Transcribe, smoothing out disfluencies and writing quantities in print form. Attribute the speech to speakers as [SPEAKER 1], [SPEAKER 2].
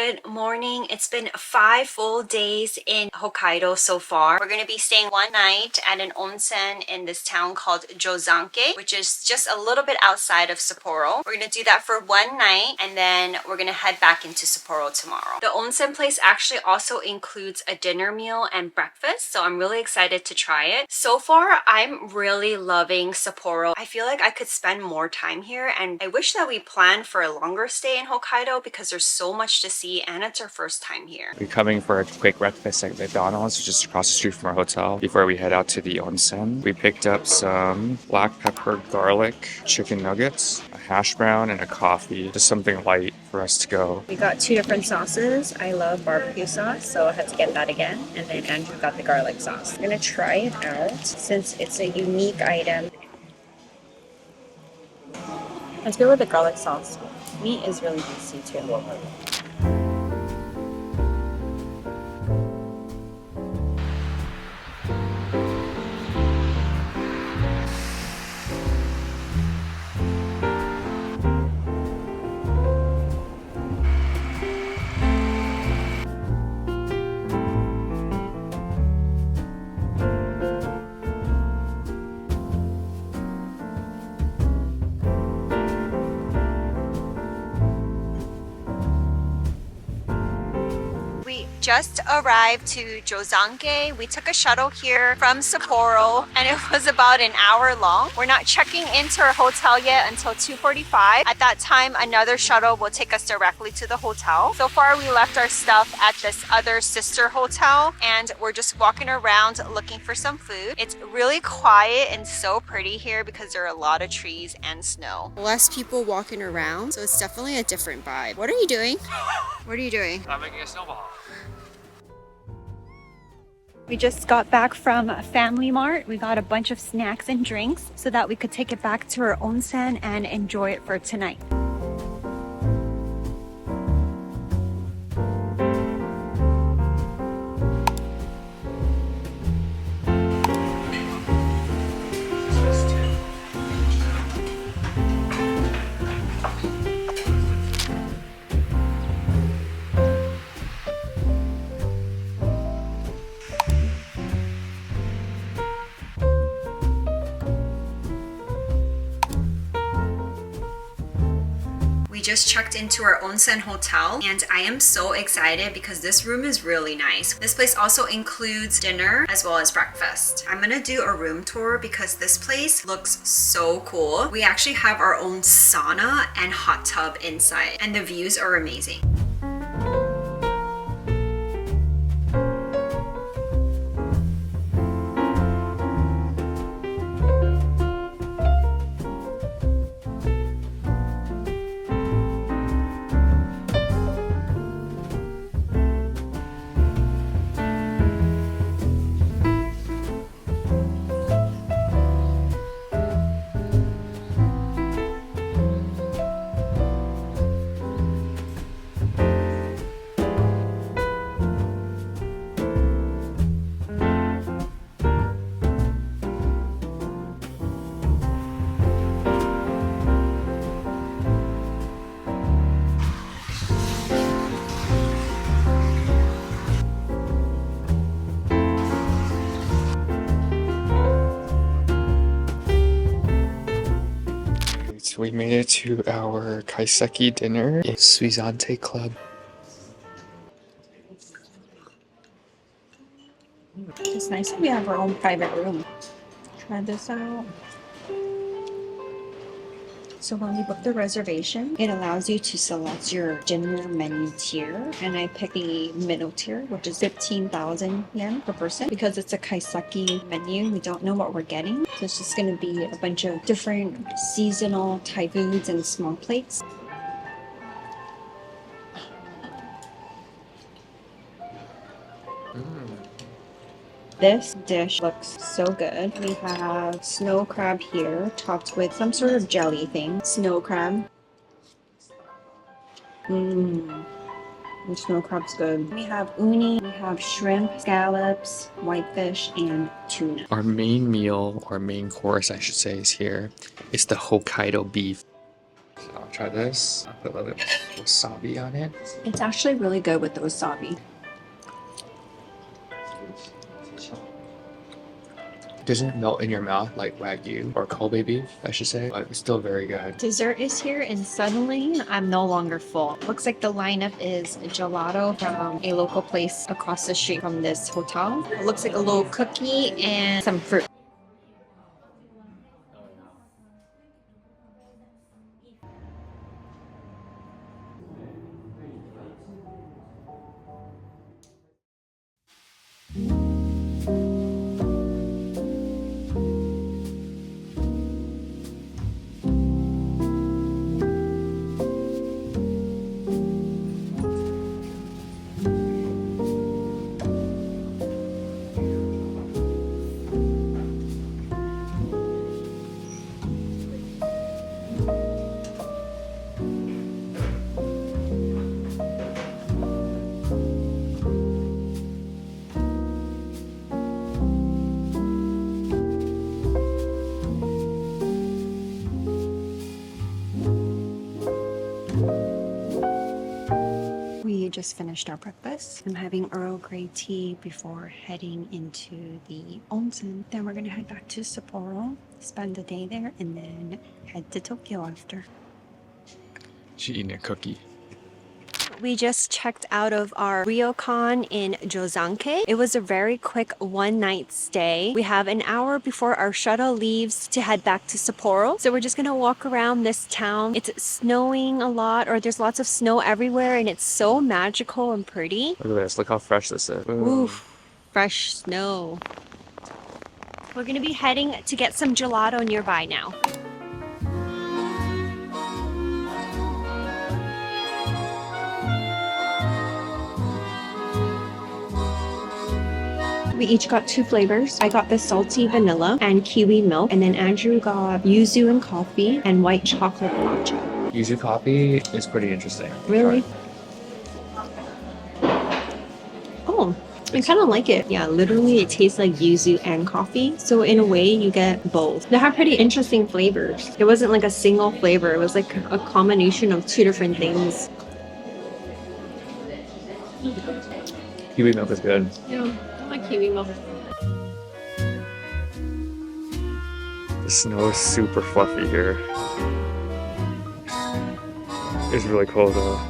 [SPEAKER 1] Good morning. It's been 5 full days in Hokkaido so far. We're going to be staying one night at an onsen in this town called Jozankei, which is just a little bit outside of Sapporo. We're going to do that for one night and then we're going to head back into Sapporo tomorrow. The onsen place actually also includes a dinner meal and breakfast, so I'm really excited to try it. So far, I'm really loving Sapporo. I feel like I could spend more time here, and I wish that we planned for a longer stay in Hokkaido because there's so much to see and it's our first time here.
[SPEAKER 2] We're coming for a quick breakfast at McDonald's, just across the street from our hotel, before we head out to the onsen. We picked up some black pepper garlic chicken nuggets, a hash brown, and a coffee. Just something light for us to go.
[SPEAKER 1] We got 2 different sauces. I love barbecue sauce, so I had to get that again. And then Andrew got the garlic sauce. I'm gonna try it out since it's a unique item. Let's go with the garlic sauce. Meat is really juicy too. Just arrived to Jozankei. We took a shuttle here from Sapporo and it was about an hour long. We're not checking into our hotel yet until 2:45. At that time, another shuttle will take us directly to the hotel. So far, we left our stuff at this other sister hotel and we're just walking around looking for some food. It's really quiet and so pretty here because there are a lot of trees and snow. Less people walking around, so it's definitely a different vibe. What are you doing? What are you doing?
[SPEAKER 2] I'm making a snowball.
[SPEAKER 1] We just got back from Family Mart. We got a bunch of snacks and drinks so that we could take it back to our onsen and enjoy it for tonight. We just checked into our onsen hotel and I am so excited because this room is really nice. This place also includes dinner as well as breakfast. I'm gonna do a room tour because this place looks so cool. We actually have our own sauna and hot tub inside and the views are amazing.
[SPEAKER 2] We made it to our Kaiseki dinner in Suizantei Club.
[SPEAKER 1] It's nice that we have our own private room. Try this out. So when we book the reservation, it allows you to select your dinner menu tier. And I picked the middle tier, which is 15,000 yen per person. Because it's a Kaiseki menu, we don't know what we're getting. So it's just going to be a bunch of different seasonal Thai foods and small plates. This dish looks so good. We have snow crab here, topped with some sort of jelly thing. Snow crab. The snow crab's good. We have uni, we have shrimp, scallops, whitefish, and tuna.
[SPEAKER 2] Our main meal, or main course I should say, is here. It's the Hokkaido beef. So I'll Try this. I'll put a little bit of wasabi on it.
[SPEAKER 1] It's actually really good with the wasabi.
[SPEAKER 2] Doesn't melt in your mouth like Wagyu or Kobe beef, I should say, but it's still very good.
[SPEAKER 1] Dessert is here and suddenly I'm no longer full. Looks like the lineup is gelato from a local place across the street from this hotel. It looks like a little cookie and some fruit. We just finished our breakfast. I'm having Earl Grey tea before heading into the onsen. Then we're gonna head back to Sapporo, spend the day there, and then head to Tokyo after.
[SPEAKER 2] She eating a cookie.
[SPEAKER 1] We just checked out of our Ryokan in Jozankei. It was a very quick one-night stay. We have an hour before our shuttle leaves to head back to Sapporo. So we're just gonna walk around this town. It's snowing a lot, or there's lots of snow everywhere, and it's so magical and pretty.
[SPEAKER 2] Look at this. Look how fresh this is.
[SPEAKER 1] Oof, fresh snow. We're gonna be heading to get some gelato nearby now. We each got 2 flavors. I got the salty vanilla and kiwi milk, and then Andrew got yuzu and coffee and white chocolate matcha.
[SPEAKER 2] Yuzu coffee is pretty interesting.
[SPEAKER 1] Really? Oh, I kind of like it. Yeah, literally it tastes like yuzu and coffee. So in a way you get both. They have pretty interesting flavors. It wasn't like a single flavor. It was like a combination of 2 different things.
[SPEAKER 2] Kiwi milk is good.
[SPEAKER 1] Yeah. My kiwi milk.
[SPEAKER 2] The snow is super fluffy here. It's really cold though.